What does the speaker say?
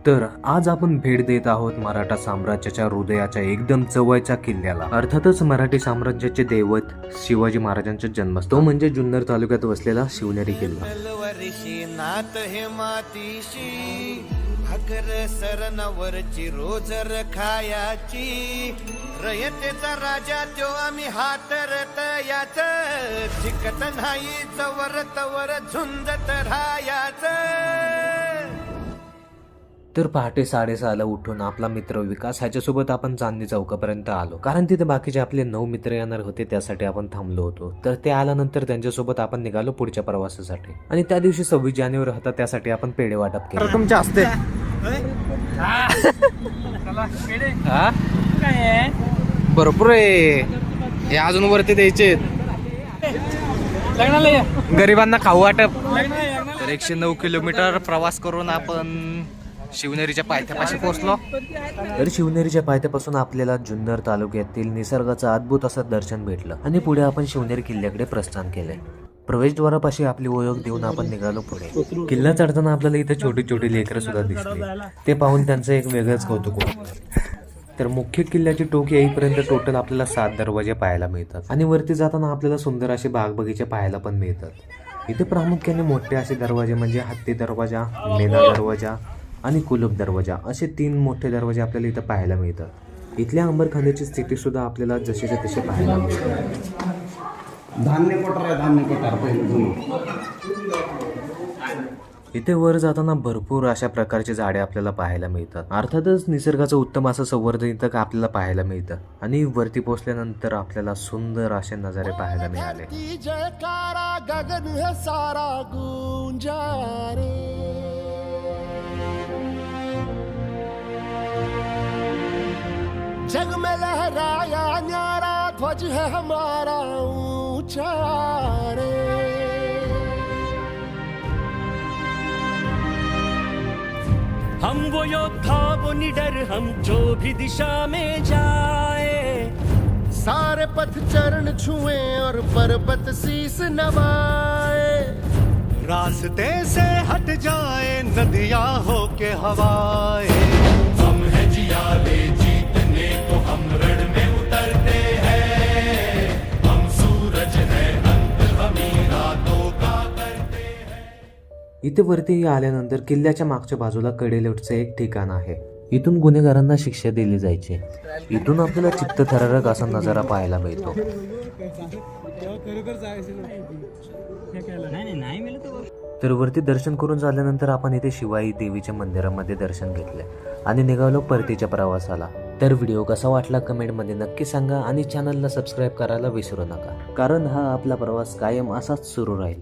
तर आज आपण भेट देत आहोत मराठा साम्राज्याच्या हृदयाच्या एकदम जवळच्या किल्ल्याला. अर्थातच मराठी साम्राज्याचे दैवत शिवाजी महाराजांचा जन्मस्थान, तो म्हणजे जुन्नर तालुक्यात वसलेला शिवनेरी किल्ला. सरनवरची रोजर खायाची रयतेचा राजा तो आम्ही हातरत याच जिकत नाही जवर तवर झुंजत राहायाच. तर पहाटे 6:30ला उठून आपला मित्र विकास ह्याच्यासोबत आपण चांदणी चौकापर्यंत आलो, कारण तिथे बाकीचे आपले 9 मित्र येणार होते, त्यासाठी आपण थांबलो होतो. तर ते आल्यानंतर त्यांच्यासोबत आपण निघालो पुढच्या प्रवासासाठी. आणि त्या दिवशी 26 जानेवारी होता, त्यासाठी आपण पेढे वाटप केले. तुमच्या असते भरपूर आहे, हे अजून वरती द्यायचे गरिबांना खाऊ वाटप. तर 109 किलोमीटर प्रवास करून आपण शिवनेरीच्या पायथ्यापाशी पोहोचलो. तर शिवनेरीच्या पायथ्यापासून आपल्याला जुन्नर तालुक्यातील निसर्गाचं अद्भुत असं दर्शन भेटलं आणि पुढे आपण शिवनेरी किल्ल्याकडे प्रस्थान केले. प्रवेशद्वारापाशी आपली ओळख देऊन आपण निघालो पुढे. किल्ला चढताना आपल्याला इथे छोटी छोटी लेकरं सुद्धा दिसली, ते पाहून त्यांचं एक वेगळंच कौतुक होतं. तर मुख्य किल्ल्याची टोक येईपर्यंत टोटल आपल्याला 7 दरवाजे पाहायला मिळतात आणि वरती जाताना आपल्याला सुंदर असे बाग बगीचे पाहायला पण मिळतात. इथे प्रामुख्याने मोठे असे दरवाजे म्हणजे हत्ती दरवाजा, मेना दरवाजा आणि कुलूप दरवाजा असे 3 मोठे दरवाजे आपल्याला इथं पाहायला मिळतात. इथल्या अंबरखान्याची स्थिती सुद्धा आपल्याला जशीच्या तशी पाहायला मिळते. धान्य कोठार इथे वर जाताना भरपूर अशा प्रकारचे झाडे आपल्याला पाहायला मिळतात. अर्थातच निसर्गाचं उत्तम असं संवर्धन इथं आपल्याला पाहायला मिळतं. आणि वरती पोहोचल्यानंतर आपल्याला सुंदर असे नजारे पाहायला मिळाले. जग में लहराया न्यारा ध्वज है हमारा ऊंचा रे. हम वो योद्धा वो निडर हम जो भी दिशा में जाए, सारे पथ चरण छुए और पर्वत शीस नवाए. रास्ते से हट जाए नदियां हो के हवाए, हम है जियाले जीतने को हम रण में उतरते हैं, हम सूरज है अंत हमी रातों का करते हैं. इथे वरती आल्यानंतर किल्ल्याच्या मागच्या बाजूला कडेलोटचं एक ठिकाण आहे. इथून गुन्हेगारांना शिक्षा दिली जायची. इथून आपल्याला चित्तथरारक असा नजारा पाहायला मिळतो. तर वरती दर्शन करून झाल्यानंतर आपण इथे शिवाई देवीच्या मंदिरामध्ये दर्शन घेतले आणि निघालो परतीच्या प्रवासाला. तर व्हिडिओ कसा वाटला कमेंटमध्ये नक्की सांगा आणि चॅनलला सबस्क्राईब करायला विसरू नका, कारण हा आपला प्रवास कायम असाच सुरू राहील.